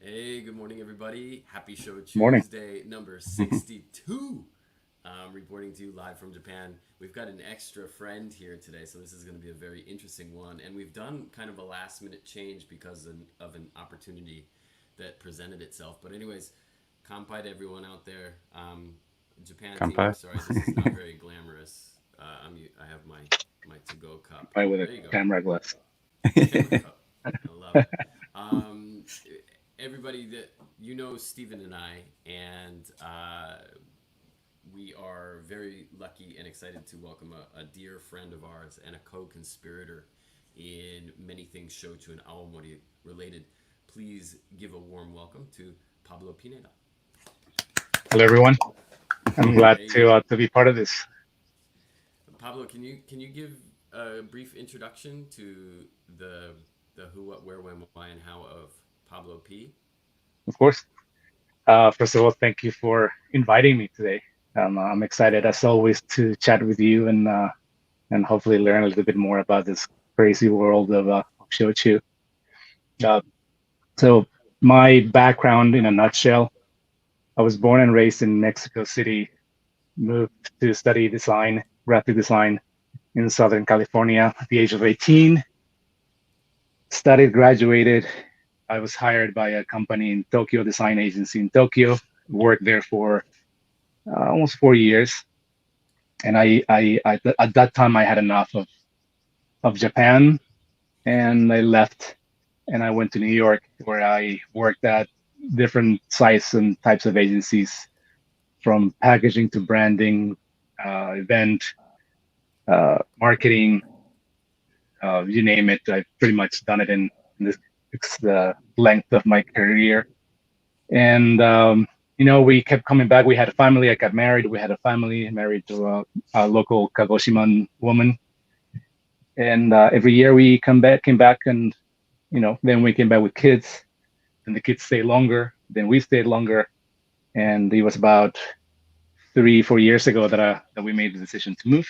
Hey, good morning, everybody. Happy Show Morning. Tuesday, number 62. Reporting to you live from Japan. We've got an extra friend here today, so this is going to be a very interesting one. And we've done kind of a last minute change because of an opportunity that presented itself. But, anyways, kanpai to everyone out there. Japan team, I'm Kanpai. sorry, this is not very glamorous. I have my to go cup. Right with a There you go. camera glass. Camera cup. I love it. Um, Everybody that you know, Stephen and I, and we are very lucky and excited to welcome a dear friend of ours and a co-conspirator in many things Shochu and awamori related. Please give a warm welcome to Pablo Pineda. Hello, everyone. I'm glad Hey, to be part of this. Pablo, can you give a brief introduction to the who, what, where, when, why, and how of Pablo P? Of course. First of all, thank you for inviting me today. I'm excited, as always, to chat with you and hopefully learn a little bit more about this crazy world of shochu. Uh, so, my background in a nutshell: I was born and raised in Mexico City. Moved to study design, graphic design, in Southern California at the age of 18. Studied, graduated. I was hired by a company in Tokyo, design agency in Tokyo. Worked there for almost 4 years, and I at that time I had enough of Japan, and I left, and I went to New York, where I worked at different size and types of agencies, from packaging to branding, event, marketing, you name it. I've pretty much done it in this the length of my career. And we kept coming back. We had a family. I got married. We had a family, married to a local Kagoshiman woman. And every year we came back, and then we came back with kids. And the kids stayed longer. Then we stayed longer. And it was about 3, 4 years ago that we made the decision to move,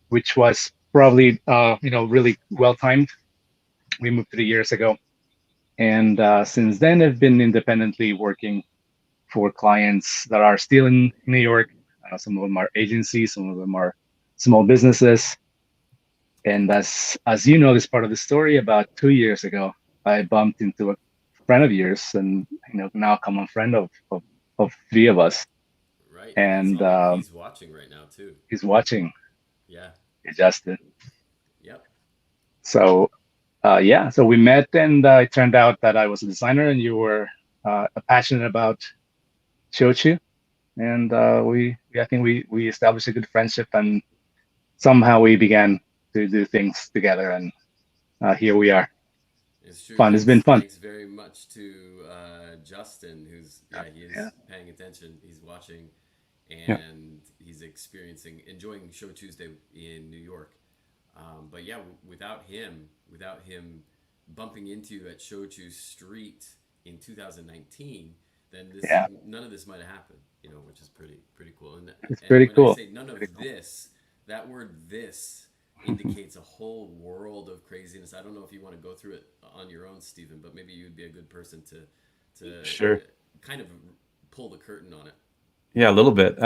which was probably really well timed. We moved 3 years ago, and since then I've been independently working for clients that are still in New York. Some of them are agencies, some of them are small businesses. And as you know, this part of the story, about 2 years ago, I bumped into a friend of yours, and now common friend of three of us. Right, and And he's watching right now too. he's watching. Yeah. Justin. Yep. So yeah, so we met, and it turned out that I was a designer, and you were passionate about shochu, and I think we established a good friendship, and somehow we began to do things together, and here we are. It's true. Fun. It's been fun. Thanks very much to Justin, who's he Yeah. is paying attention. He's watching, Yeah. and he's enjoying Show Tuesday in New York. But yeah, without him bumping into you at Shochu Street in 2019, then this Yeah. none of this might have happened. Which is pretty cool. It's And pretty when I cool. say none Pretty of cool. this, that word "this" indicates a whole world of craziness. I don't know if you want to go through it on your own, Stephen, but maybe you'd be a good person to Sure. kind of pull the curtain on it. Yeah, a little bit.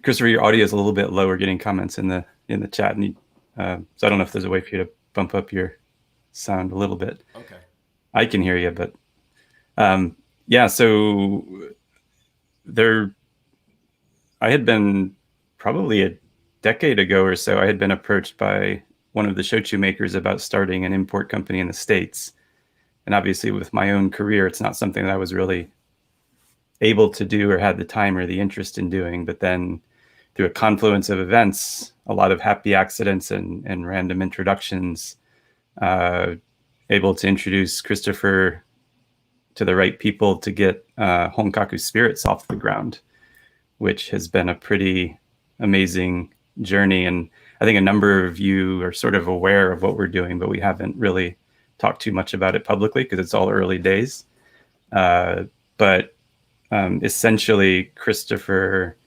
Christopher, your audio is a little bit low. We're getting comments in the chat, and so I don't know if there's a way for you to bump up your sound a little bit. Okay. I can hear you, but yeah. So there, I had been probably a decade ago or so. I had been approached by one of the shochu makers about starting an import company in the States, and obviously, with my own career, it's not something that I was really able to do or had the time or the interest in doing. But then through a confluence of events, a lot of happy accidents and random introductions, uh, able to introduce Christopher to the right people to get Honkaku Spirits off the ground, which has been a pretty amazing journey. And I think a number of you are sort of aware of what we're doing, but we haven't really talked too much about it publicly because it's all early days. But essentially, Christopher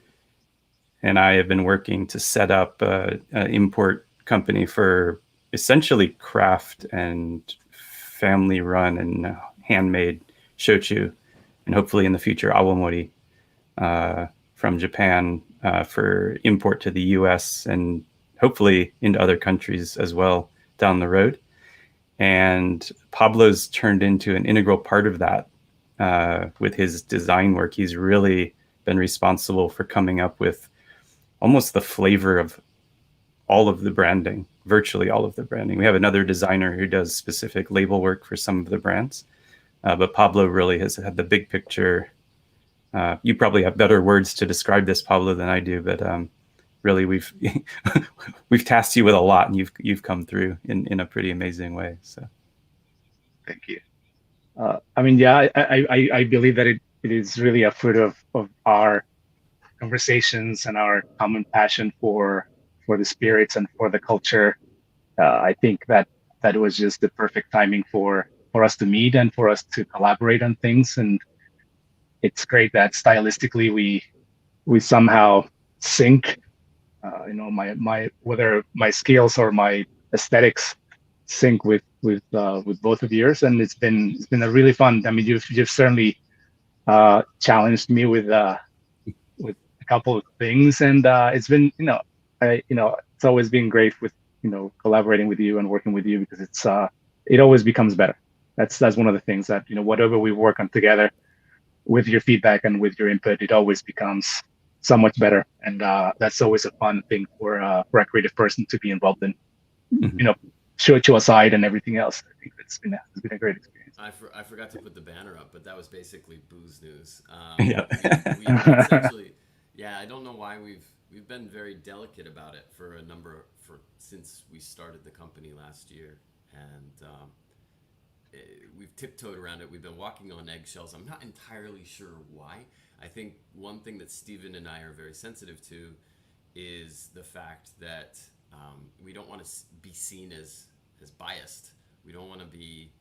and I have been working to set up an import company for essentially craft and family run and handmade shochu, and hopefully in the future awamori from Japan for import to the U.S. and hopefully into other countries as well down the road. And Pablo's turned into an integral part of that with his design work. He's really been responsible for coming up with almost the flavor of all of the branding, virtually all of the branding. We have another designer who does specific label work for some of the brands, but Pablo really has had the big picture. You probably have better words to describe this, Pablo, than I do, but really we've we've tasked you with a lot, and you've come through in a pretty amazing way. So, thank you. I mean, yeah, I believe that it is really a fruit of our conversations and our common passion for the spirits and for the culture. I think that was just the perfect timing for us to meet and for us to collaborate on things. And it's great that stylistically we somehow sync. My whether my skills or my aesthetics sync with both of yours, and it's been a really fun. I mean, you've certainly challenged me with a couple of things, and it's been it's always been great with collaborating with you and working with you, because it always becomes better. That's one of the things that whatever we work on together, with your feedback and with your input, it always becomes so much better, and that's always a fun thing for a creative person to be involved in. mm-hmm. Shochu aside and everything else, I think it's been a great experience. I forgot to put the banner up, but that was basically booze news. Yeah. we essentially, yeah, I don't know why we've been very delicate about it since we started the company last year, and we've tiptoed around it. We've been walking on eggshells. I'm not entirely sure why. I think one thing that Steven and I are very sensitive to is the fact that we don't want to be seen as biased. We don't want to be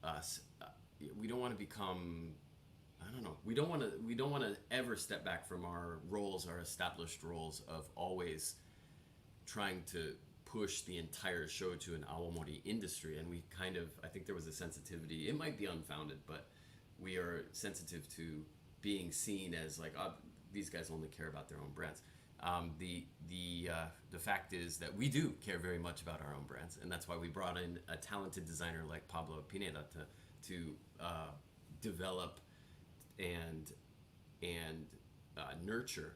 us. We don't want to become. I don't know. We don't want to ever step back from our established roles of always trying to push the entire shochu and awamori industry. And we I think there was a sensitivity. It might be unfounded, but we are sensitive to being seen as like, oh, these guys only care about their own brands. The fact is that we do care very much about our own brands, and that's why we brought in a talented designer like Pablo Pineda to develop and nurture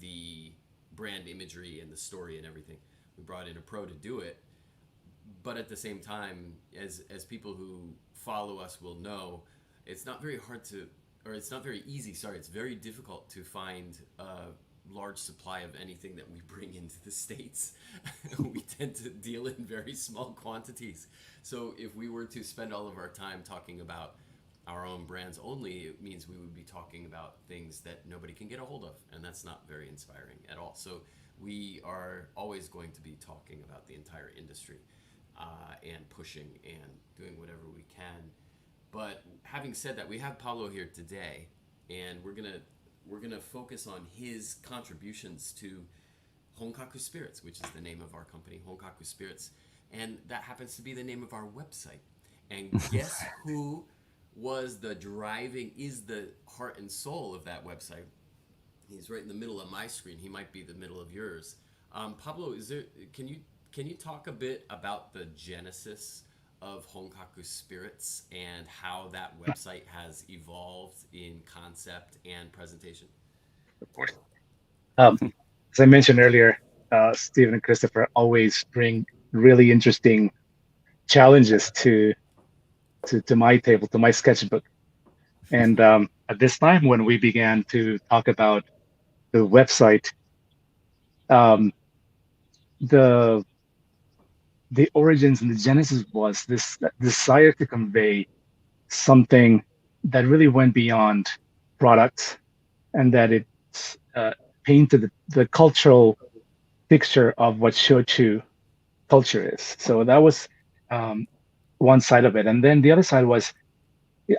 the brand imagery and the story and everything. We brought in a pro to do it, but at the same time, as people who follow us will know, it's not very easy. Sorry, it's very difficult to find large supply of anything that we bring into the States. We tend to deal in very small quantities. So if we were to spend all of our time talking about our own brands only, it means we would be talking about things that nobody can get a hold of, and that's not very inspiring at all. So we are always going to be talking about the entire industry and pushing and doing whatever we can. But having said that, we have Pablo here today, and we're gonna focus on his contributions to Honkaku Spirits, which is the name of our company, Honkaku Spirits, and that happens to be the name of our website. And guess who is the heart and soul of that website? He's right in the middle of my screen. He might be the middle of yours. Pablo, can you talk a bit about the genesis of Honkaku Spirits and how that website has evolved in concept and presentation? Of course. As I mentioned earlier, Stephen and Christopher always bring really interesting challenges to my table, to my sketchbook. And at this time, when we began to talk about the website, the origins and the genesis was this desire to convey something that really went beyond products, and that it painted the cultural picture of what shochu culture is. So that was one side of it. And then the other side was,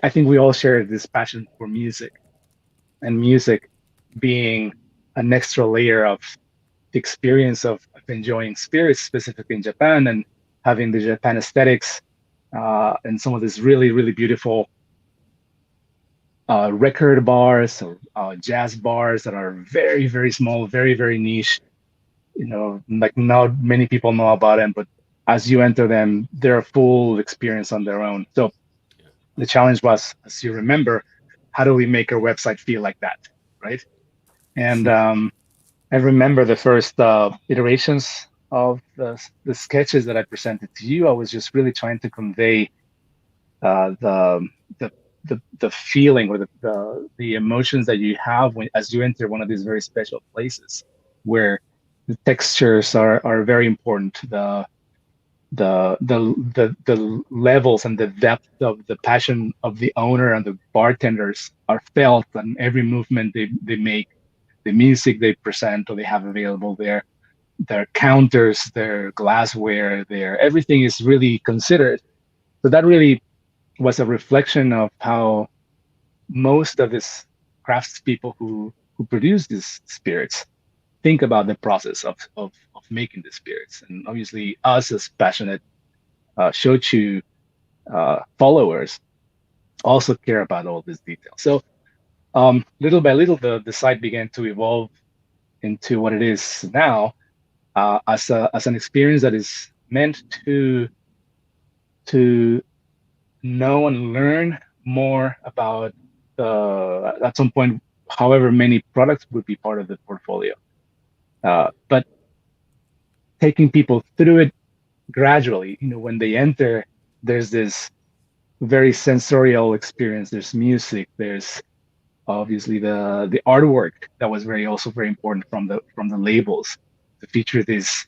I think we all share this passion for music, and music being an extra layer of the experience of enjoying spirits, specifically in Japan, and having the Japan aesthetics and some of this really, really beautiful record bars or jazz bars that are very, very small, very, very niche. Like not many people know about them, but as you enter them, they're a full experience on their own. So Yeah. the challenge was, as you remember, how do we make our website feel like that, right? And I remember the first iterations of the sketches that I presented to you. I was just really trying to convey the the feeling or the emotions that you have when as you enter one of these very special places where the textures are very important. The levels and the depth of the passion of the owner and the bartenders are felt, and every movement they make, the music they present or they have available there, their counters, their glassware, their everything is really considered. So that Yeah. really was a reflection of how most of these craftspeople who produce these spirits think about the process of making the spirits. And obviously us as passionate shochu followers also care about all these details. So little by little, the site began to evolve into what it is now, as an experience that is meant to know and learn more about at some point, however many products would be part of the portfolio. But taking people through it gradually, when they enter, there's this very sensorial experience. There's music. There's obviously the artwork that was also very important from the labels to feature this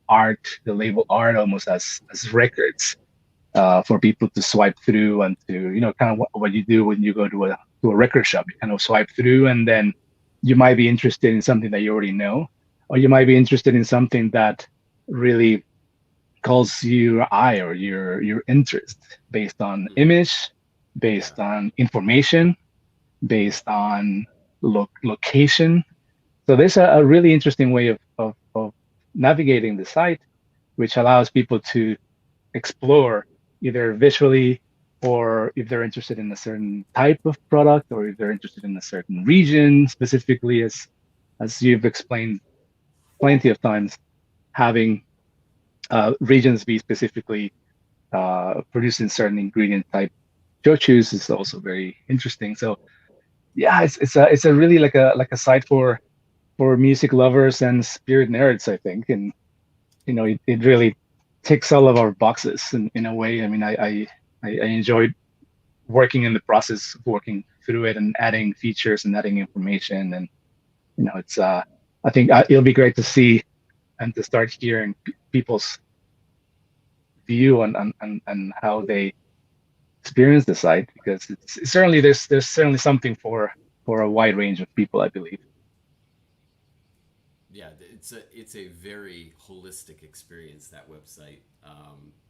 art, the label art almost as records for people to swipe through and to kind of what you do when you go to a record shop. You kind of swipe through, and then you might be interested in something that you already know, or you might be interested in something that really calls your eye or your interest based on Mm-hmm. image, Yeah. based on information, based on location. So there's a really interesting way of navigating the site, which allows people to explore either visually, or if they're interested in a certain type of product, or if they're interested in a certain region specifically, as you've explained plenty of times, having regions be specifically producing certain ingredient type shochus is also very interesting. So yeah, it's a really like a site for music lovers and spirit nerds, I think. And it really ticks all of our boxes in a way. I mean, I enjoyed working in the process of working through it and adding features and adding information. And it's I think it'll be great to see and to start hearing people's view and how they experience the site, because it's certainly there's certainly something for a wide range of people, I believe. Yeah, it's a very holistic experience, that website.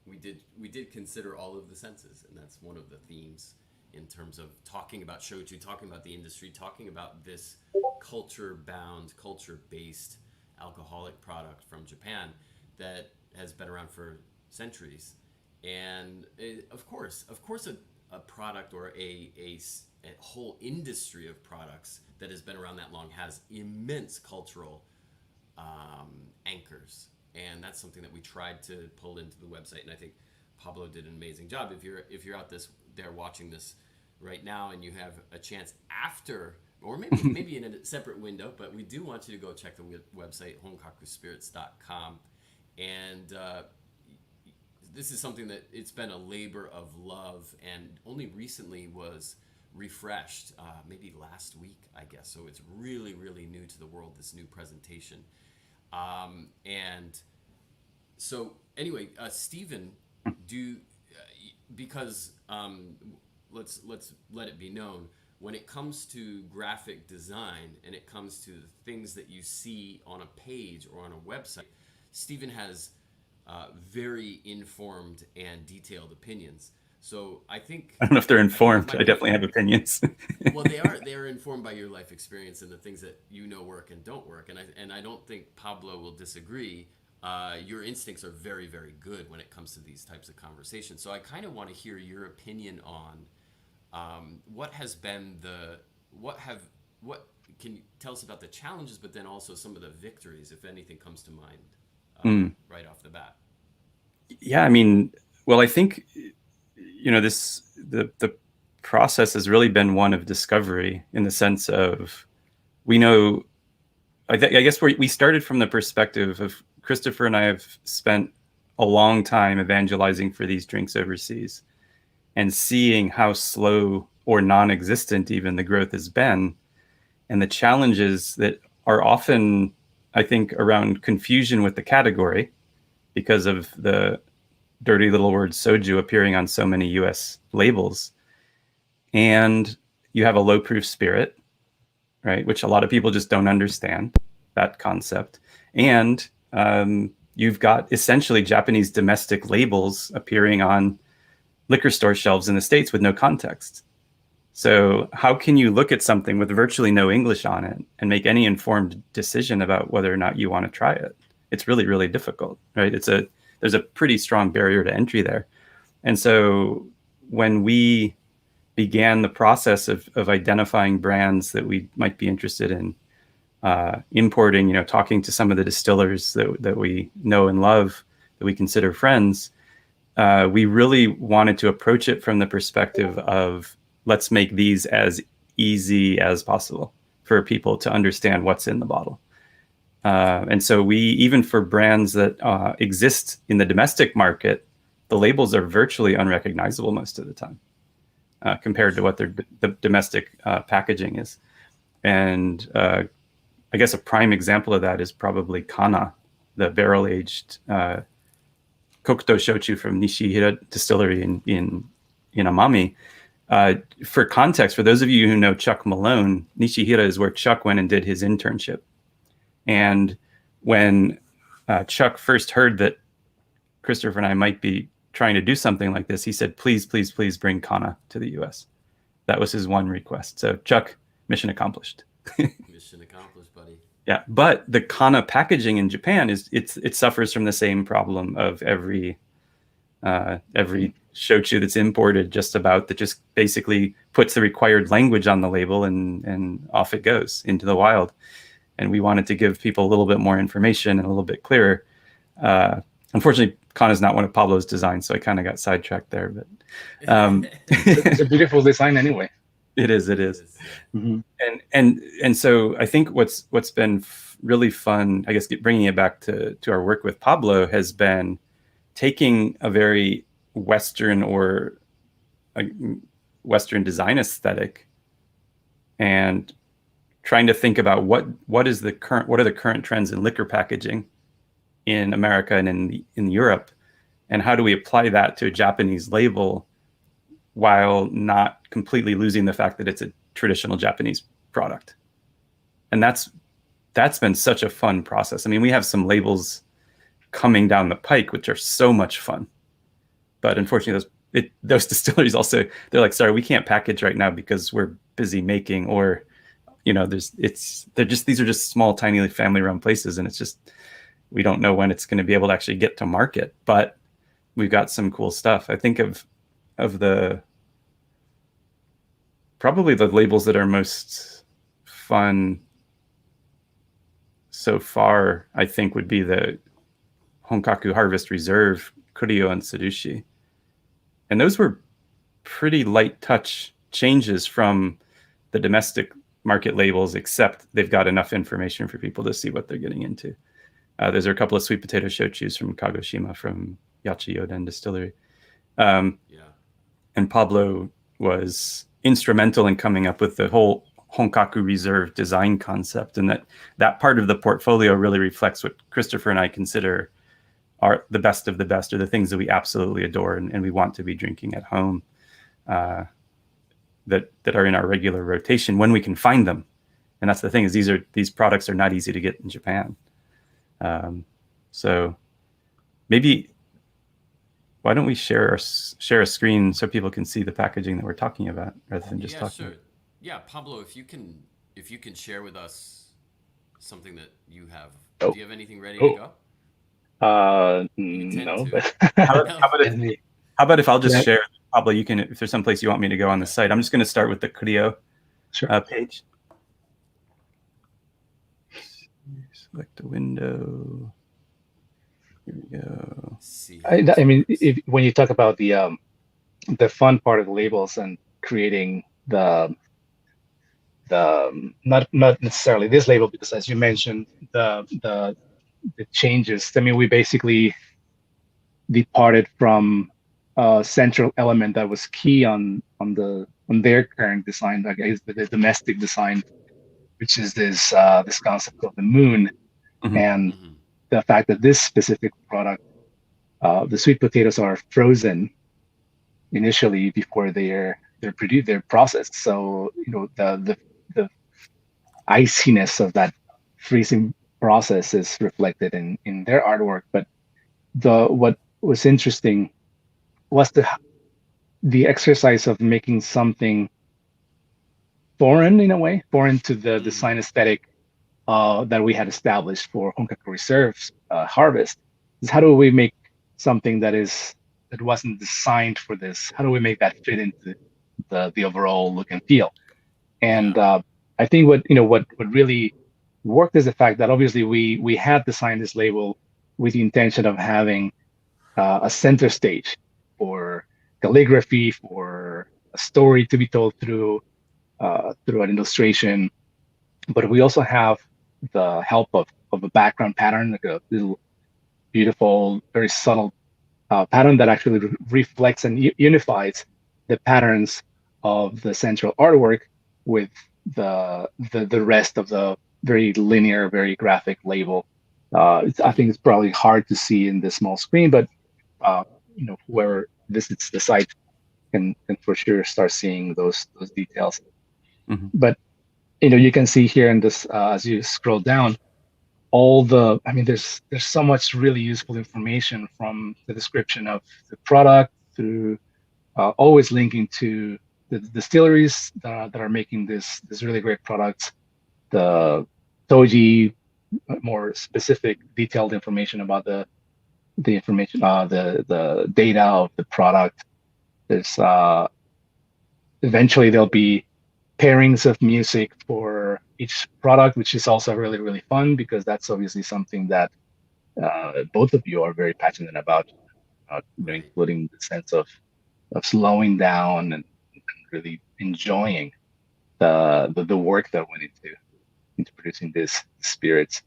We did consider all of the senses, and that's one of the themes in terms of talking about shochu, talking about the industry, talking about this culture-bound, culture-based alcoholic product from Japan that has been around for centuries. And of course, a product or a whole industry of products that has been around that long has immense cultural anchors, and that's something that we tried to pull into the website. And I think Pablo did an amazing job. If you're out there watching this right now, and you have a chance after, or maybe in a separate window, but we do want you to go check the website honkakuspirits.com. And this is something that it's been a labor of love, and only recently was refreshed, maybe last week, I guess. So it's really, really new to the world, this new presentation. And so anyway, Stephen, do because let's let it be known, when it comes to graphic design and it comes to the things that you see on a page or on a website, Stephen has very informed and detailed opinions. So I think I don't know if they're it informed. I might be. definitely have opinions. Well, they are informed by your life experience and the things that work and don't work. And I don't think Pablo will disagree. Your instincts are very, very good when it comes to these types of conversations. So I kind of want to hear your opinion on What has been what can you tell us about the challenges, but then also some of the victories, if anything comes to mind, right off the bat? Yeah, I mean, well, I think the process has really been one of discovery in the sense of we know. I guess we started from the perspective of Christopher and I have spent a long time evangelizing for these drinks overseas and seeing how slow or non-existent even the growth has been, and the challenges that are often, I think, around confusion with the category because of the dirty little word soju appearing on so many US labels. And you have a low proof spirit, right? Which a lot of people just don't understand that concept. And you've got essentially Japanese domestic labels appearing on liquor store shelves in the States with no context. So how can you look at something with virtually no English on it and make any informed decision about whether or not you want to try it? It's really, really difficult, right? There's a pretty strong barrier to entry there. And so when we began the process of identifying brands that we might be interested in importing, talking to some of the distillers that we know and love, that we consider friends, we really wanted to approach it from the perspective of let's make these as easy as possible for people to understand what's in the bottle. And so we, even for brands that exist in the domestic market, the labels are virtually unrecognizable most of the time compared to what their domestic packaging is. And I guess a prime example of that is probably Kana, the barrel-aged Kokuto Shochu from Nishihira Distillery in Amami. For context, for those of you who know Chuck Malone, Nishihira is where Chuck went and did his internship. And when Chuck first heard that Christopher and I might be trying to do something like this, he said, please, please, please bring Kana to the US. That was his one request. So Chuck, mission accomplished. Mission accomplished, buddy. Yeah, but the Kana packaging in Japan it suffers from the same problem of every shochu that's imported, just about, that just basically puts the required language on the label and off it goes into the wild. And we wanted to give people a little bit more information and a little bit clearer. Unfortunately, Kana is not one of Pablo's designs, so I kind of got sidetracked there. But it's a beautiful design anyway. It is. Mm-hmm. And so I think what's been really fun, I guess, bringing it back to our work with Pablo, has been taking a very Western or a Western design aesthetic and trying to think about what are the current trends in liquor packaging in America and in Europe, and how do we apply that to a Japanese label while not completely losing the fact that it's a traditional Japanese product. And that's been such a fun process. I mean, we have some labels coming down the pike which are so much fun, but unfortunately those distilleries also, they're like, sorry, we can't package right now because we're busy making, or these are just small, tiny family-run places, and it's just, we don't know when it's going to be able to actually get to market. But we've got some cool stuff. I think of probably the labels that are most fun so far, I think, would be the Honkaku Harvest Reserve, Kuryo, and Tsurushi. And those were pretty light touch changes from the domestic market labels, except they've got enough information for people to see what they're getting into. There's a couple of sweet potato shochus from Kagoshima, from Yachiyoden Distillery. And Pablo was instrumental in coming up with the whole Honkaku Reserve design concept, and that part of the portfolio really reflects what Christopher and I consider are the best of the best, or the things that we absolutely adore and we want to be drinking at home, that are in our regular rotation when we can find them. And that's the thing, is these products are not easy to get in Japan. So maybe why don't we share a screen so people can see the packaging that we're talking about, rather than just talking. Sure. Yeah, Pablo, if you can share with us something that you have. Do you have anything ready to go? No, but how about if I'll just share Pablo, you can, if there's some place you want me to go on the site, I'm just going to start with the Clio page. Select a window. Here we go. I mean, when you talk about the fun part of the labels and creating the not necessarily this label, because as you mentioned, the changes. I mean, we basically departed from a central element that was key on their current design, I guess the domestic design, which is this concept of the moon, and the fact that this specific product, the sweet potatoes are frozen initially before they're produced, they're processed. So the iciness of that freezing process is reflected in their artwork. But what was interesting was the exercise of making something foreign, in a way, foreign to the design aesthetic that we had established for Honkaku Reserve's harvest. Is how do we make something that wasn't designed for this? How do we make that fit into the overall look and feel? And I think what really worked is the fact that obviously we had designed this label with the intention of having a center stage for calligraphy, for a story to be told through an illustration, but we also have the help of a background pattern, like a little beautiful, very subtle pattern that actually reflects and unifies the patterns of the central artwork with the rest of the very linear, very graphic label. I think it's probably hard to see in this small screen, but whoever visits the site can for sure start seeing those details. But you can see here in this as you scroll down, there's so much really useful information, from the description of the product through always linking to the distilleries that are making this really great products, the Toji, more specific, detailed information about the information, the data of the product. There's eventually there'll be pairings of music for each product, which is also really, really fun, because that's obviously something that both of you are very passionate about, including the sense of slowing down and really enjoying the work that went into producing these spirits.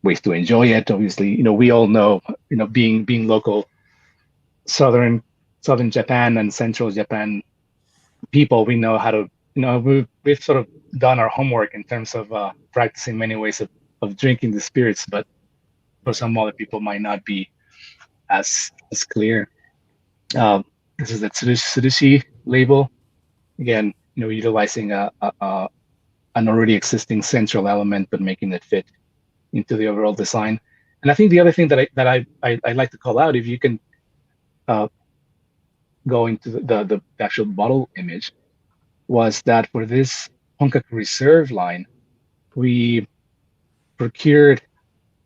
Ways to enjoy it, obviously, we all know, being local southern Japan and central Japan people, we know how to, we've sort of done our homework in terms of practicing many ways of drinking the spirits, but for some other people might not be as clear. This is the Tsurushi label, again, utilizing an already existing central element, but making it fit into the overall design. And I think the other thing that I like to call out, if you can go into the actual bottle image, was that for this Honkaku Reserve line, we procured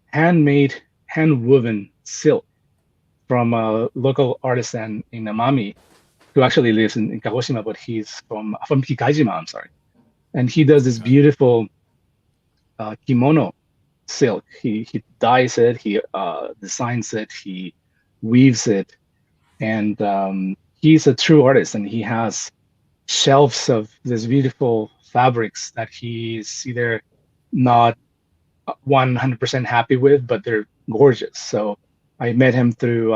handmade, hand-woven silk from a local artisan in Amami, who actually lives in Kagoshima, but he's from Hikaijima, I'm sorry. And he does this beautiful kimono silk. He dyes it, he designs it, he weaves it, and he's a true artist, and he has shelves of these beautiful fabrics that he's either not 100% happy with, but they're gorgeous. So I met him through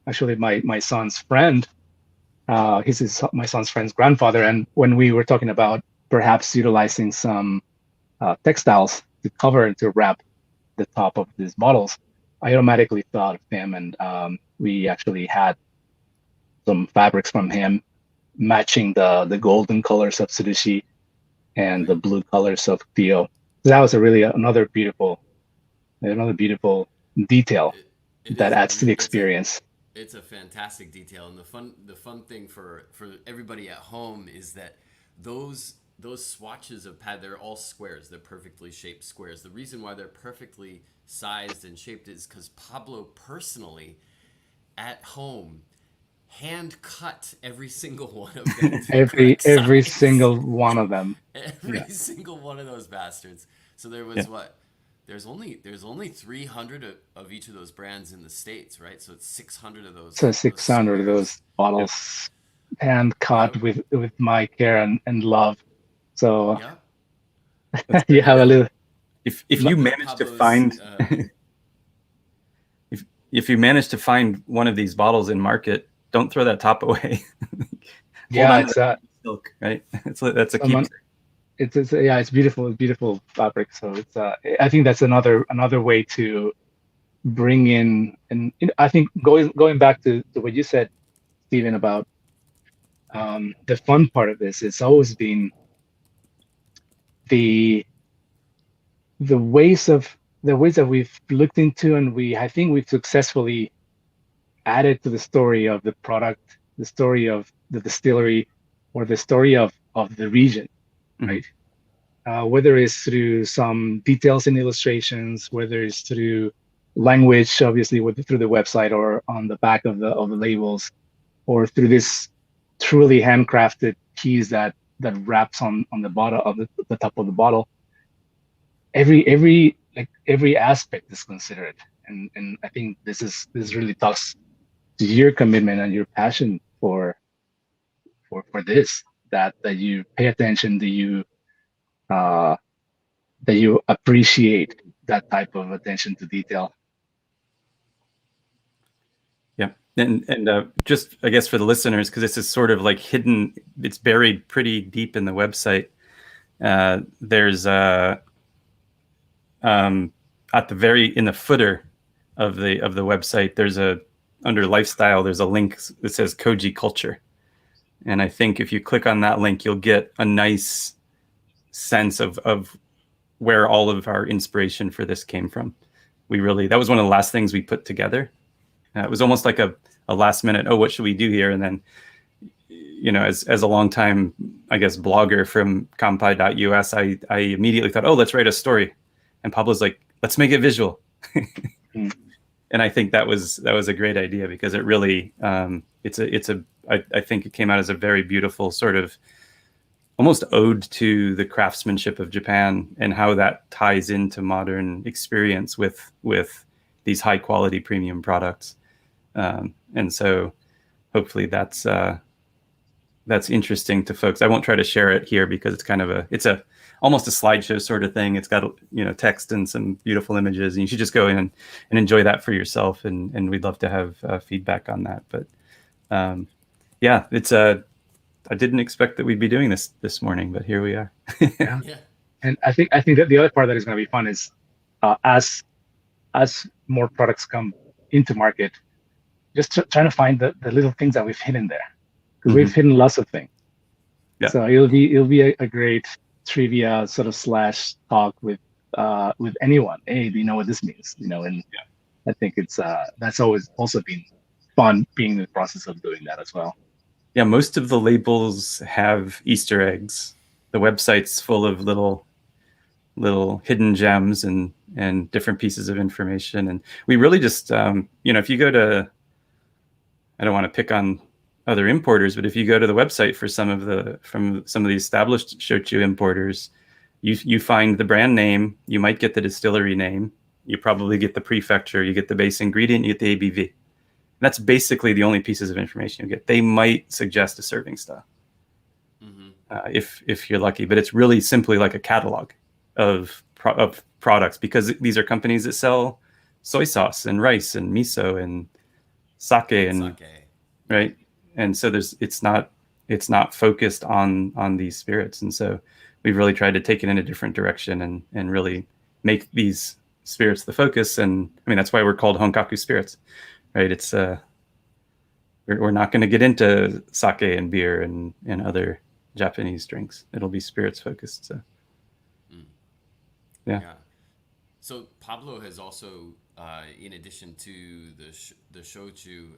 actually my son's friend. He's my son's friend's grandfather, and when we were talking about perhaps utilizing some textiles to cover and to wrap the top of these bottles, I automatically thought of him, and we actually had some fabrics from him matching the golden colors of Tsurushi and the blue colors of Theo. So that was another beautiful detail that adds to the experience. It's a fantastic detail, and the fun thing for everybody at home is that those swatches of pad, they're all squares. They're perfectly shaped squares. The reason why they're perfectly sized and shaped is because Pablo personally, at home, hand cut every single one of them to the every correct every size. single one of them. Every Yeah. single one of those bastards. So there Yeah. was what? There's only 300 of each of those brands in the States, right? So it's 600 of So those 600 of squares. those bottles hand cut Yep. with my care and love. So Yep. That's you good. have And a little. If No, you one of manage to Pablo's find if you manage to find one of these bottles in market, don't throw that top away. Hold yeah, on to it's that silk, right? That's a someone. keepsake. It's yeah, it's beautiful. It's beautiful fabric. So it's I think that's another way to bring in, and I think going back to what you said, Stephen, about the fun part of this. It's always been the the ways of the ways that we've looked into, and I think we've successfully added to the story of the product, the story of the distillery, or the story of the region, Mhm. right? Whether it's through some details and illustrations, whether it's through language, obviously through the website or on the back of the labels, or through this truly handcrafted keys that wraps on the bottom of the top of the bottle. Every aspect is considered, and I think this really talks to your commitment and your passion for this, that you pay attention, uh that you appreciate that type of attention to detail. Yeah. And just I guess for the listeners, because this is sort of like hidden, it's buried pretty deep in the website. There's um, at the very in the footer of the website, there's a under lifestyle, there's a link that says Koji Culture. And I think if you click on that link, you'll get a nice sense of where all of our inspiration for this came from. That was one of the last things we put together. It was almost like a last minute, oh, what should we do here? And then, as a long time, I guess, blogger from Kampai.us, I immediately thought, oh, let's write a story. And Pablo's like, let's make it visual. Mm. And I think that was a great idea, because it really I think it came out as a very beautiful sort of almost ode to the craftsmanship of Japan and how that ties into modern experience with these high quality premium products. And so hopefully that's interesting to folks. I won't try to share it here because it's almost a slideshow sort of thing. It's got text and some beautiful images, and you should just go in and enjoy that for yourself. And we'd love to have feedback on that. But yeah, I didn't expect that we'd be doing this morning, but here we are. Yeah, Yeah. and I think that the other part that is going to be fun is as more products come into market, just trying to find the little things that we've hidden there, because we've hidden lots of things. Yeah. So it'll be a great trivia sort of slash talk with anyone. Hey, do you know what this means? And I think it's that's always also been fun being in the process of doing that as well. Yeah, most of the labels have Easter eggs. The website's full of little hidden gems and different pieces of information. And we really just, if you go to, I don't want to pick on other importers, but if you go to the website for some of the established shochu importers, you find the brand name, you might get the distillery name, you probably get the prefecture, you get the base ingredient, you get the ABV. That's basically the only pieces of information you get. They might suggest a serving style, if you're lucky, but it's really simply like a catalog of products, because these are companies that sell soy sauce and rice and miso and sake and Sake. right. And so it's not focused on these spirits, and so we've really tried to take it in a different direction and really make these spirits the focus. And I mean, that's why we're called Honkaku spirits, right? It's we're not going to get into sake and beer and other Japanese drinks. It'll be spirits focused. So yeah. Yeah. So Pablo has also, in addition to the shochu,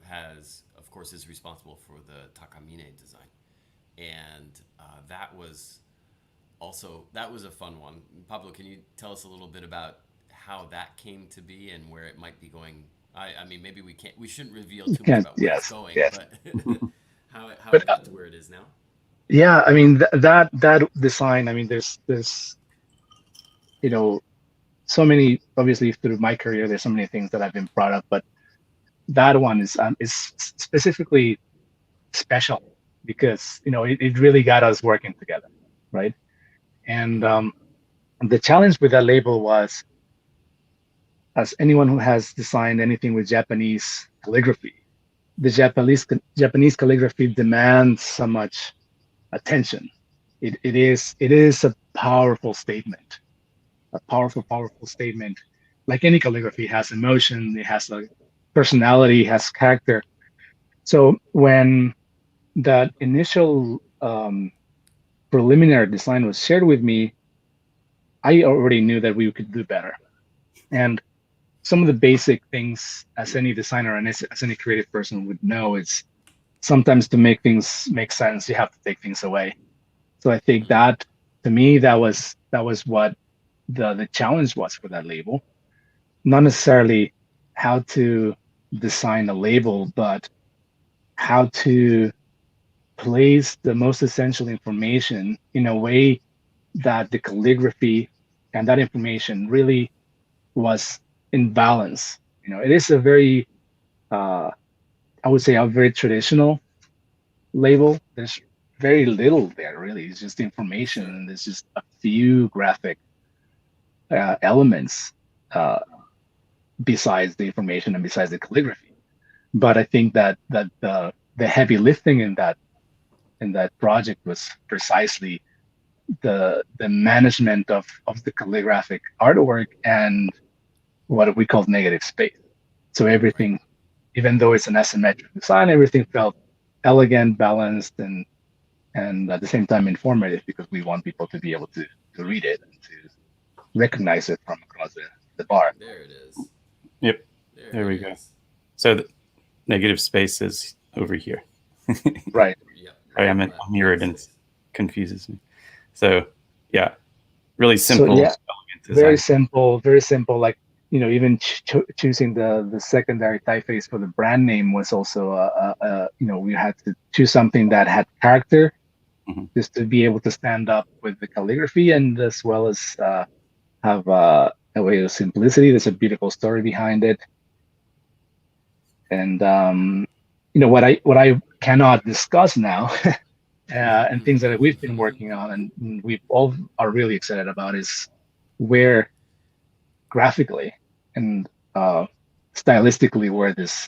of course, is responsible for the takamine design, and that was a fun one. Pablo, can you tell us a little bit about how that came to be and where it might be going I mean, maybe we shouldn't reveal too much Can't, about where it's yes, going, yes. but how But it got to where it is now. yeah, I mean that design. I mean, there's you know so many, obviously through my career, there's so many things that I've been brought up, but that one is specifically special because it really got us working together, right? And the challenge with that label was, as anyone who has designed anything with Japanese calligraphy, the Japanese calligraphy demands so much attention. It is a powerful statement, a powerful statement. Like any calligraphy, it has emotion, it has a personality, it has character. So when that initial preliminary design was shared with me, I already knew that we could do better. And some of the basic things, as any designer and as any creative person would know, is sometimes to make things make sense, you have to take things away. So I think that, to me, that was what the challenge was for that label. Not necessarily how to design a label, but how to place the most essential information in a way that the calligraphy and that information really was in balance. It is a very, I would say, a very traditional label. There's very little there, really. It's just information, Sure. and there's just a few graphic elements besides the information and besides the calligraphy. But I think that the heavy lifting in that project was precisely the management of the calligraphic artwork and what we call negative space. So Right. everything, even though it's an asymmetric design, everything felt elegant, balanced, and at the same time informative, because we want people to be able to read it and to recognize it from across the bar. There it is. Yep. There There it we go. is. So the negative space is over here. Right. Yep. I am Left mirrored and space. confuses me. So yeah, really So simple, yeah, elegant very design. simple, very simple. Like, even choosing the secondary typeface for the brand name was also we had to choose something that had character, Mhm. just to be able to stand up with the calligraphy, and as well as have a way of simplicity. There's a beautiful story behind it, and what I cannot discuss now, and things that we've been working on and we all are really excited about, is where graphically and stylistically where this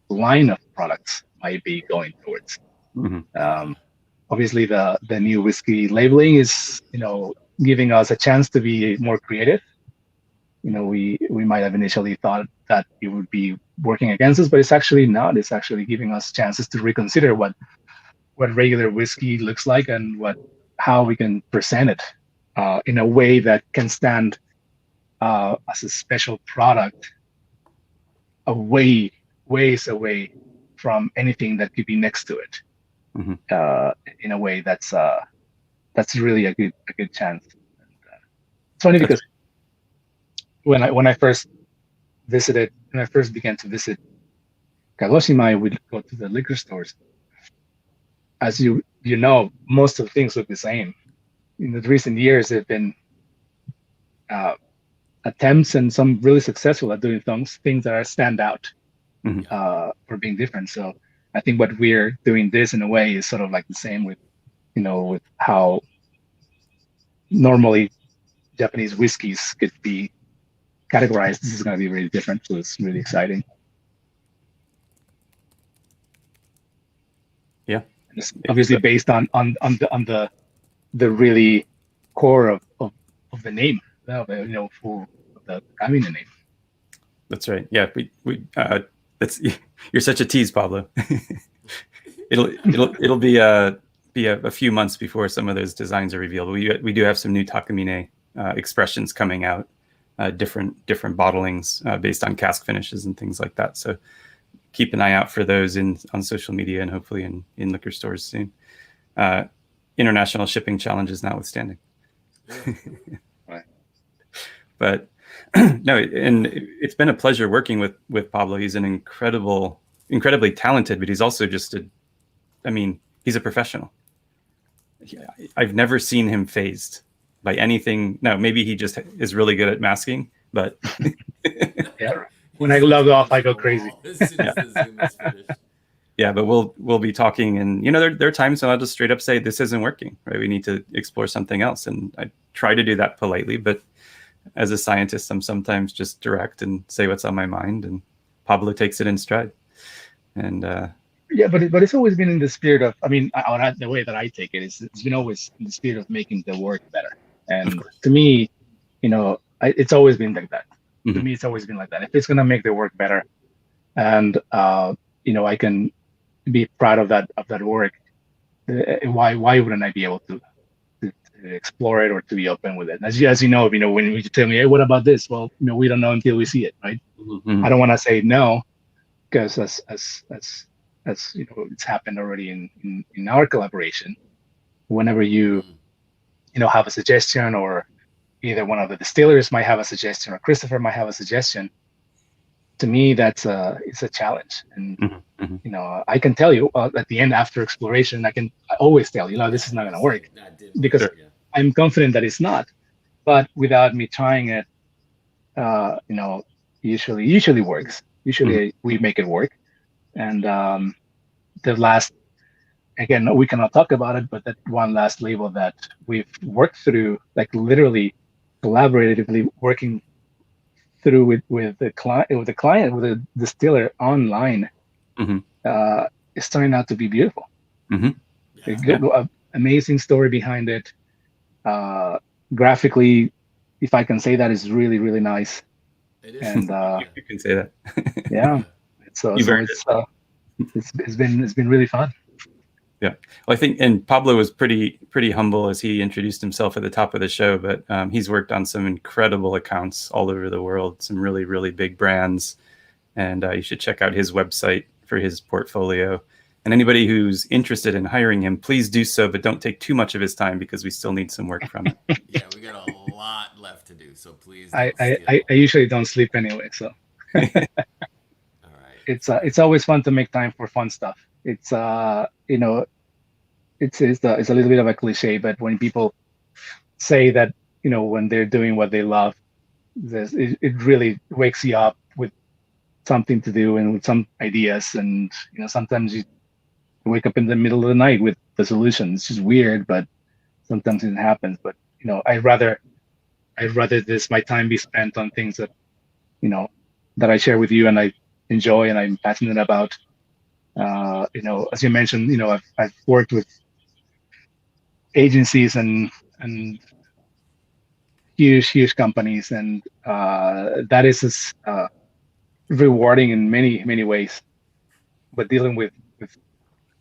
line of products might be going towards. Mhm. Um, Obviously, the new whiskey labeling is giving us a chance to be more creative. We might have initially thought that it would be working against us, but it's actually not. It's actually giving us chances to reconsider what regular whiskey looks like, and how we can present it in a way that can stand as a special product, away, ways away from anything that could be next to it. Mhm. In a way that's really a good chance. And, it's funny That's because when I first began to visit Kagoshima, I would go to the liquor stores. As most of the things look the same. In the recent years, there have been uh, attempts, and some really successful at doing things that are stand out Mhm. for being different. So I think what we're doing this in a way is sort of like the same with how normally Japanese whiskeys could be categorized. This is going to be really different, so it's really exciting. yeah. And it's It's obviously based on the really core of the name, for the Kamina name. That's right. Yeah, that's you're such a tease, Pablo. it'll be a few months before some of those designs are revealed. We do have some new Takamine expressions coming out, different bottlings based on cask finishes and things like that. So keep an eye out for those on social media and hopefully in liquor stores soon. International shipping challenges notwithstanding. Right. But No, and it's been a pleasure working with Pablo. He's an incredibly talented, but he's also just he's a professional. I've never seen him phased by anything. No, maybe he just is really good at masking, but yeah. When I log off, I go crazy. As soon as the Zoom is finished. Yeah, but we'll be talking, and there are times when I'll just straight up say this isn't working, right? We need to explore something else, and I try to do that politely, but as a scientist, I'm sometimes just direct and say what's on my mind, and Pablo takes it in stride. And yeah, but it's always been in the spirit of, the way that I take it is it's been always in the spirit of making the work better. And to me, it's always been like that. Mm-hmm. To me, it's always been like that. If it's gonna make the work better, and I can be proud of that work, why wouldn't I be able to explore it or to be open with it? As you know, when you tell me, hey, what about this? Well, we don't know until we see it, right? Mm-hmm. I don't want to say no, because as it's happened already in our collaboration. Whenever you have a suggestion, or either one of the distillers might have a suggestion, or Christopher might have a suggestion, to me it's a challenge. And I can tell you at the end, after exploration, I always tell you, this is not going to work, because I'm confident that it's not. But without me trying it, usually works. Usually we make it work. And the last, again, we cannot talk about it, but that one last label that we've worked through, like literally collaboratively working through with the client, with the distiller online, it's turning out to be beautiful. Amazing story behind it. Graphically, if I can say that, is really, really nice. It is. And you can say that. Yeah. It's been really fun. Yeah, well, I think, and Pablo was pretty humble as he introduced himself at the top of the show, but he's worked on some incredible accounts all over the world, some really, really big brands, and you should check out his website for his portfolio. And anybody who's interested in hiring him, please do so, but don't take too much of his time, because we still need some work from him. Yeah, we got a lot left to do, so please. I usually don't sleep anyway, so. All right. It's always fun to make time for fun stuff. It's it's a little bit of a cliche, but when people say that when they're doing what they love, it really wakes you up with something to do and with some ideas. And sometimes you wake up in the middle of the night with the solution. It's just weird, but sometimes it happens. But I'd rather my time be spent on things that that I share with you and I enjoy and I'm passionate about. As you mentioned, I've worked with agencies and huge companies, and that is rewarding in many ways. But dealing with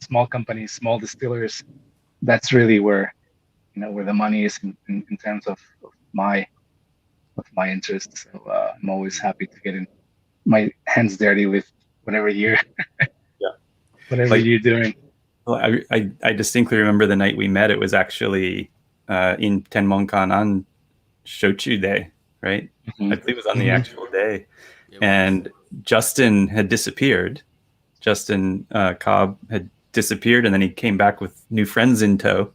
small companies, small distillers, that's really where where the money is in terms of my interests. So I'm always happy to get in my hands dirty with whatever you're whatever you're doing. Well, I distinctly remember the night we met. It was actually in Tenmonkan on Shochu'sday, right? I believe it was on the actual day. And Justin had disappeared. Justin Cobb had disappeared, and then he came back with new friends in tow,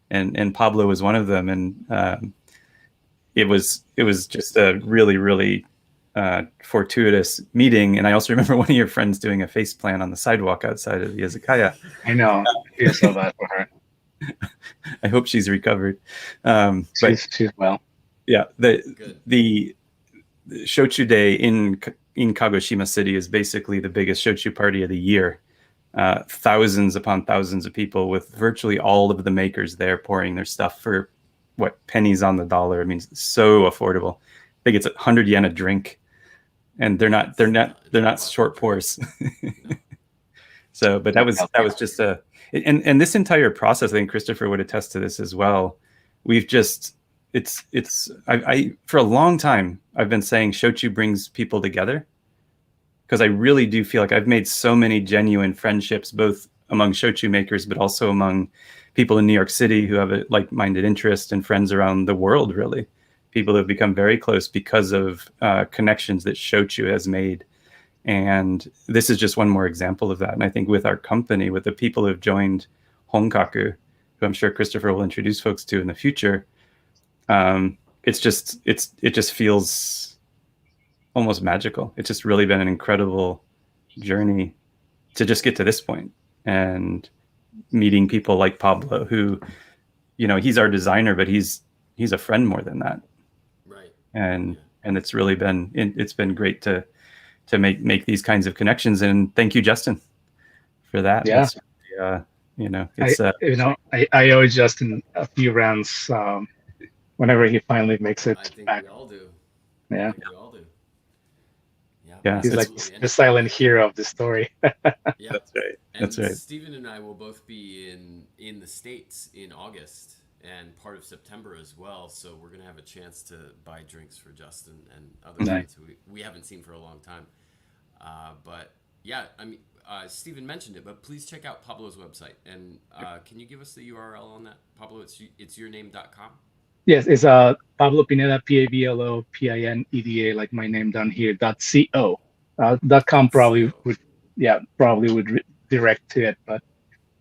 and Pablo was one of them. And it was just a really, really fortuitous meeting. And I also remember one of your friends doing a face plant on the sidewalk outside of the izakaya. I know. I feel so bad for her. I hope she's recovered. She's well. Yeah, the Shochu'sday in Kagoshima City is basically the biggest shochu party of the year. Thousands upon thousands of people, with virtually all of the makers there pouring their stuff for pennies on the dollar. I mean, it's so affordable. I think it's 100 yen a drink, and they're not short pours. So, but that was just and this entire process, I think Christopher would attest to this as well. We've just I for a long time I've been saying shochu brings people together, because I really do feel like I've made so many genuine friendships, both among shochu makers, but also among people in New York City who have a like-minded interest, and friends around the world, really. people who have become very close because of connections that Shochu has made. And this is just one more example of that. And I think with our company, with the people who have joined Honkaku, who I'm sure Christopher will introduce folks to in the future, it just feels almost magical. It's just really been an incredible journey to just get to this point, and meeting people like Pablo, who, he's our designer, but he's a friend more than that. Right. And it's really been great to make these kinds of connections. And thank you, Justin, for that. Yeah. I owe Justin a few rounds whenever he finally makes it I think back. we all do. Yeah. We all do. Yeah. He's like the silent hero of the story. Yeah, That's right. And That's right. Stephen and I will both be in the States in August and part of September as well. So we're gonna have a chance to buy drinks for Justin and other friends who we haven't seen for a long time. But yeah, I mean, Stephen mentioned it, but please check out Pablo's website. And can you give us the URL on that, Pablo? It's yourname.com. Yes, it's Pablo Pineda, PabloPineda, like my name down here, .co. .com probably would direct to it, but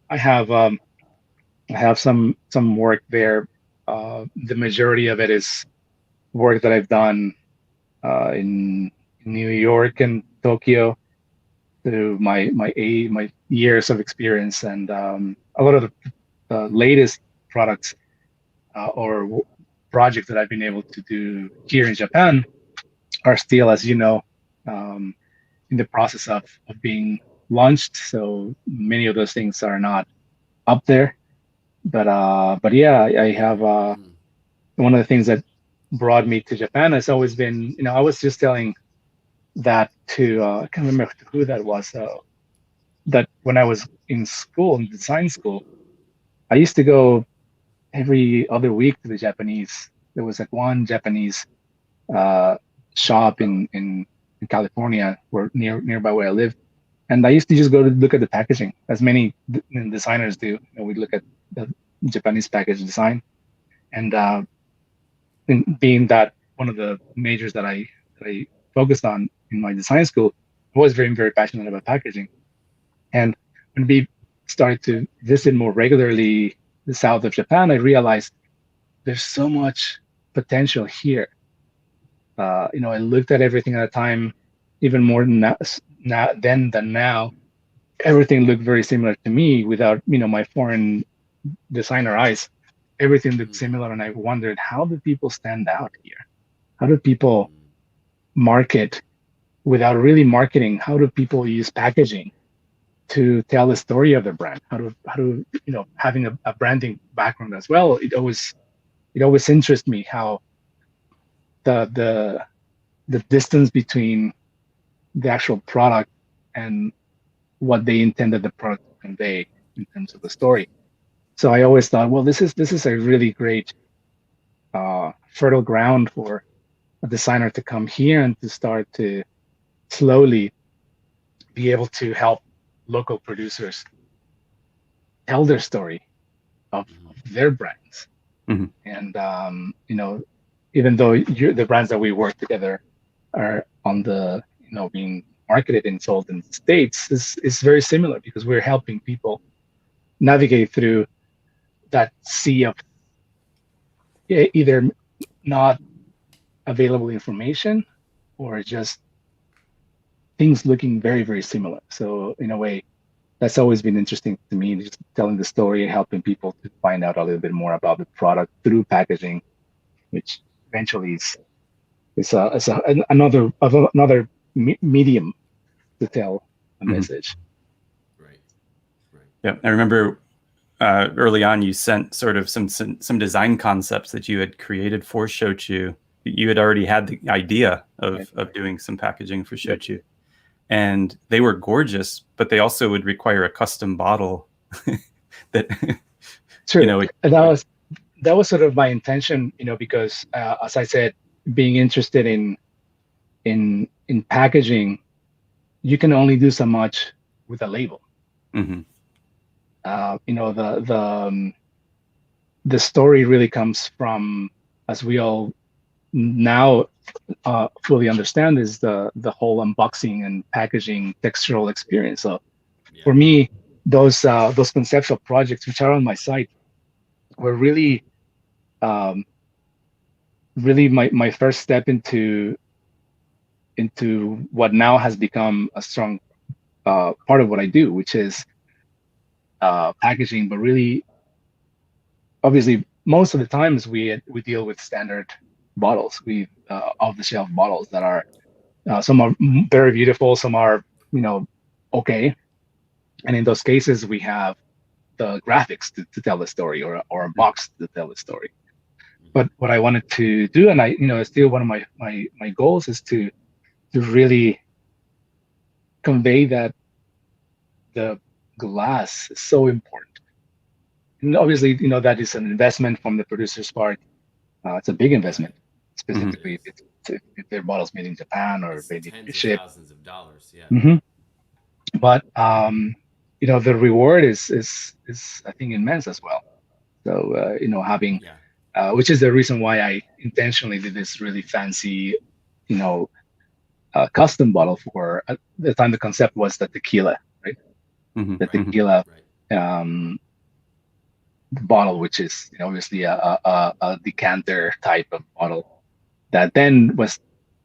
I have some work there. The majority of it is work that I've done in New York and Tokyo through my years of experience, and a lot of the latest products or projects that I've been able to do here in Japan are still, as you know, in the process of being launched. So many of those things are not up there. But yeah, I have one of the things that brought me to Japan has always been, I was just telling that to I can't remember who that was. That when I was in design school, I used to go every other week to the Japanese. There was like one Japanese shop in California, where nearby where I lived, and I used to just go to look at the packaging, as many designers do. We look at the Japanese package design, and being that one of the majors that I focused on in my design school, I was very, very passionate about packaging. And when we started to visit more regularly the south of Japan, I realized there's so much potential here. I looked at everything at a time, even more than then than now. Everything looked very similar to me without, my foreign designer eyes. Everything looked similar, and I wondered, how do people stand out here? How do people market without really marketing? How do people use packaging to tell the story of their brand? How do having a branding background as well? It always interests me how the distance between the actual product and what they intended the product to convey in terms of the story. So I always thought, well, this is a really great fertile ground for a designer to come here and to start to slowly be able to help local producers tell their story of their brands. Mm-hmm. And even though the brands that we work together are on the being marketed and sold in the States, is very similar, because we're helping people navigate through that sea of either not available information or just things looking very, very similar. So in a way, that's always been interesting to me, just telling the story and helping people to find out a little bit more about the product through packaging, which eventually is another medium to tell a message. Right. Yeah, I remember early on you sent sort of some design concepts that you had created for Shochu. You had already had the idea of doing some packaging for Shochu. And they were gorgeous, but they also would require a custom bottle. That True. That was sort of my intention, because as I said, being interested in packaging, you can only do so much with a label. Mm-hmm. The story really comes from, as we all now fully understand is the whole unboxing and packaging textural experience. So for me, those conceptual projects which are on my site were really really my first step into what now has become a strong part of what I do, which is packaging. But really, obviously, most of the times we deal with standard bottles, off-the-shelf bottles that are some are very beautiful, some are okay, and in those cases we have the graphics to tell the story, or a box to tell the story. But what I wanted to do, and still one of my goals, is to really convey that the glass is so important. And obviously, that is an investment from the producer's part. It's a big investment, specifically if their bottles made in Japan or it's they need tens to of ship. thousands of dollars. Yeah. But the reward is I think immense as well. So having which is the reason why I intentionally did this really fancy, custom bottle for, at the time the concept was the tequila, right? The tequila bottle, which is obviously a decanter type of bottle, that then was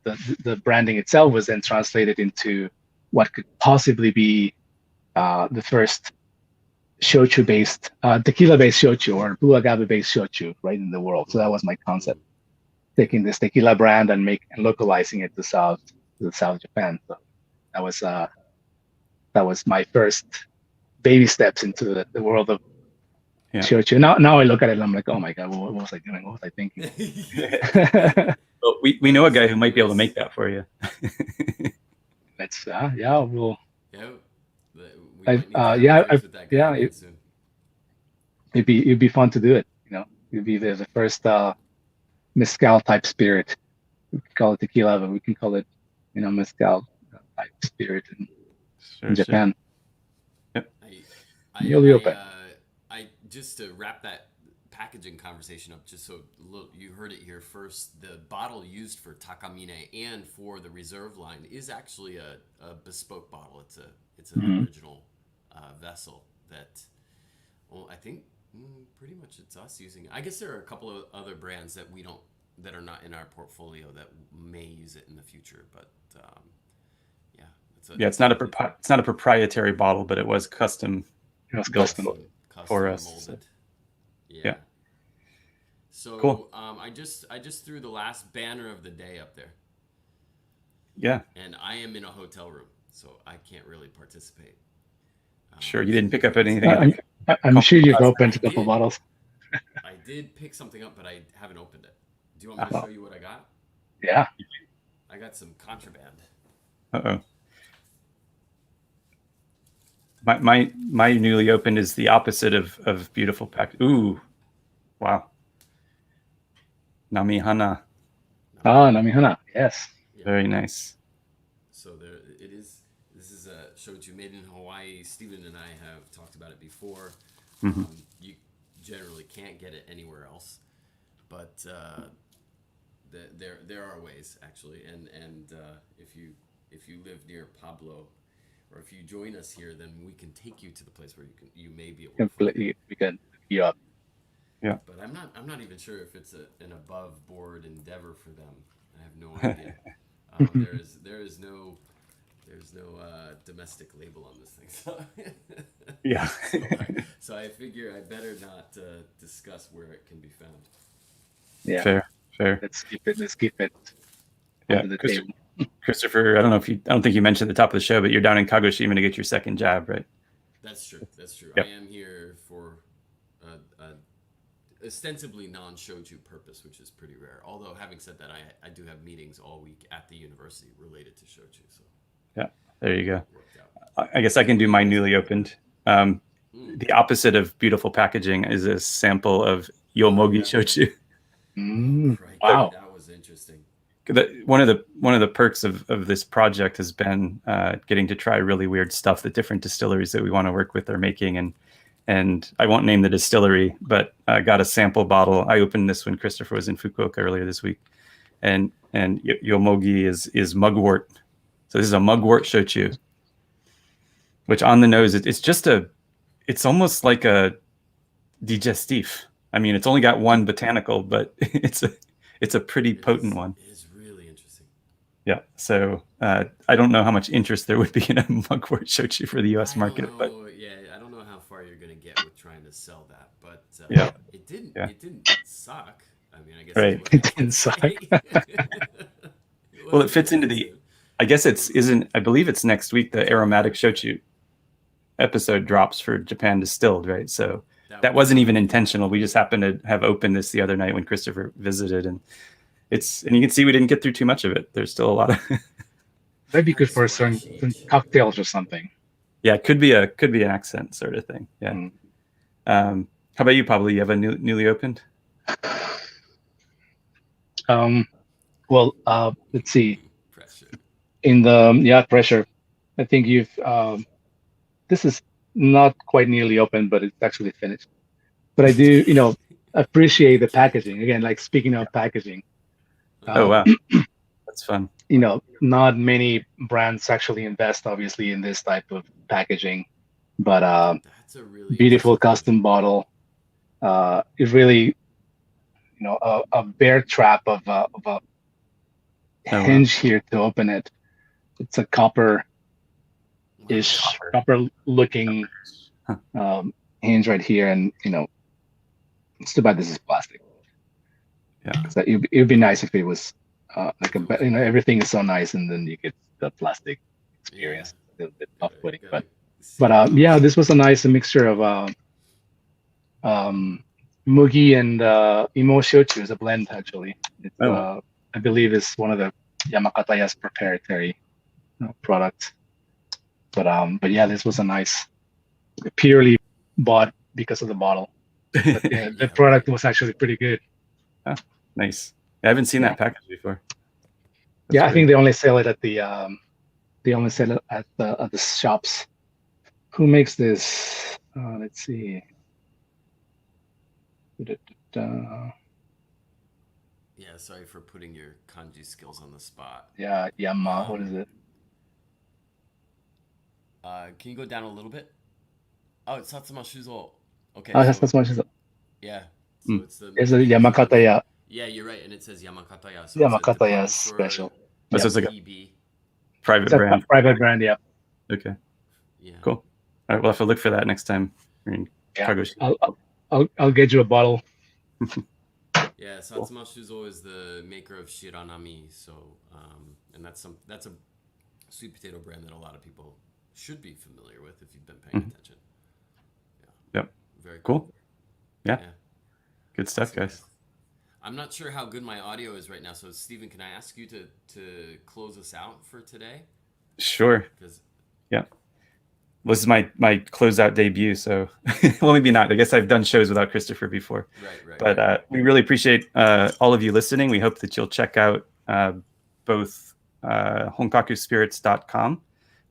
the branding itself was then translated into what could possibly be the first shochu-based, tequila-based shochu, or blue agave-based shochu, right, in the world. So that was my concept, taking this tequila brand and localizing it to South Japan. So that was my first baby steps into the world of shochu. Now I look at it and I'm like, oh my god, what was I doing? What was I thinking? Well, we know a guy who might be able to make that for you. Let's we'll. It'd be fun to do it. It'd be the first mezcal type spirit. We can call it tequila, but we can call it mezcal type spirit in Japan. Yep. You'll be open. I just to wrap that packaging conversation up, just so you heard it here first. The bottle used for Takamine and for the reserve line is actually a bespoke bottle. It's an original vessel that, I think pretty much it's us using. I guess there are a couple of other brands that are not in our portfolio that may use it in the future, but it's not a proprietary bottle, but it was custom. It was custom for us. Molded. Yeah. So cool. I just threw the last banner of the day up there. Yeah. And I am in a hotel room, so I can't really participate. Sure, you didn't pick up anything. I'm sure you've opened a couple bottles. I did pick something up, but I haven't opened it. Do you want me to show you what I got? Yeah. I got some contraband. Uh-oh. My newly opened is the opposite of beautiful pack. Ooh, wow. Namihana. Namihana. Yes. Yeah. Very nice. So there it is. This is a shochu made in Hawaii. Steven and I have talked about it before. You generally can't get it anywhere else, but there are ways actually. And if you live near Pablo, or if you join us here, then we can take you to the place where you may be able to completely. We can hook you up. Yeah. But I'm not even sure if it's an above board endeavor for them. I have no idea. There's no domestic label on this thing. So yeah. so I figure I better not discuss where it can be found. Yeah. Fair. Let's keep it. Yeah. Christopher, I don't think you mentioned at the top of the show, but you're down in Kagoshima to get your second jab, right? That's true. Yep. I am here for ostensibly non-shochu purpose, which is pretty rare. Although, having said that, I do have meetings all week at the university related to shochu. So yeah, there you go. I guess I can do my newly opened. The opposite of beautiful packaging is a sample of yomogi shochu. Right. Wow, that was interesting. One of the perks of this project has been getting to try really weird stuff that different distilleries that we want to work with are making, and I won't name the distillery, but I got a sample bottle. I opened this when Christopher was in Fukuoka earlier this week, and yomogi is mugwort. So this is a mugwort shochu, which on the nose it's almost like a digestif. I mean, it's only got one botanical, but it's a pretty potent one. It is really interesting. Yeah. So I don't know how much interest there would be in a mugwort shochu for the U.S. market, but I don't know how far you're gonna get with trying to sell that, but it didn't suck. I mean, I guess right. It didn't suck. Well, it fits into the. I guess I believe it's next week. The aromatic shochu episode drops for Japan Distilled, right? So that wasn't even intentional. We just happened to have opened this the other night when Christopher visited, and you can see we didn't get through too much of it. There's still a lot of. That'd be good for certain cocktails or something. Yeah, it could be an accent sort of thing. Yeah. How about you, Pablo? You have a newly opened? Well, let's see. Pressure. In the pressure, I think you've. This is not quite nearly open, but it's actually finished. But I do, appreciate the packaging. Again, like speaking of packaging. Oh wow, that's fun. Not many brands actually invest, obviously, in this type of packaging, but that's a really beautiful custom bottle. It really, a bear trap of a hinge here to open it. It's a copper looking hinge right here, and it's too bad this is plastic. Yeah, so it would be nice if it was like everything is so nice, and then you get the plastic experience, a little bit off-putting. But this was a nice mixture of mugi and imo shochu. Is a blend actually. It's, I believe it's one of the Yamakataya's proprietary products. But yeah, this was a nice, purely bought because of the bottle. But the product was actually pretty good. Oh, nice. I haven't seen that package before. That's I think they only sell it at the at the shops. Who makes this? Let's see. Yeah, sorry for putting your kanji skills on the spot. Yeah, Yama. What is it? Can you go down a little bit? Oh, it's Satsuma Shuzo. Okay. Oh, that's Satsuma Shuzo. Yeah. So it's a Yamakataya. Yeah, you're right, and it says Yamakataya. So Yamakataya special. This is like a private brand. Private brand, yeah. Okay. Yeah. Cool. All right, we'll have to look for that next time. I'll get you a bottle. Yeah, Satsuma Shuzo is the maker of Shiranami, so and that's a sweet potato brand that a lot of people should be familiar with if you've been paying attention. Yeah. Yep. Very cool. Yeah. Good stuff, guys. I'm not sure how good my audio is right now, so Stephen, can I ask you to close us out for today? Sure. Yeah. This is my closeout debut, so well, maybe not. I guess I've done shows without Christopher before. Right. But we really appreciate all of you listening. We hope that you'll check out both honkakuspirits.com.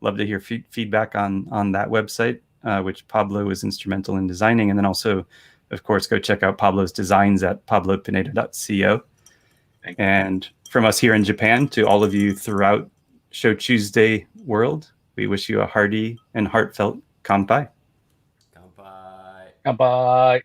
Love to hear feedback on that website, which Pablo was instrumental in designing. And then also, of course, go check out Pablo's designs at pablopineda.co. And from us here in Japan to all of you throughout Shochu'sday world, we wish you a hearty and heartfelt kanpai. Kanpai. Kanpai.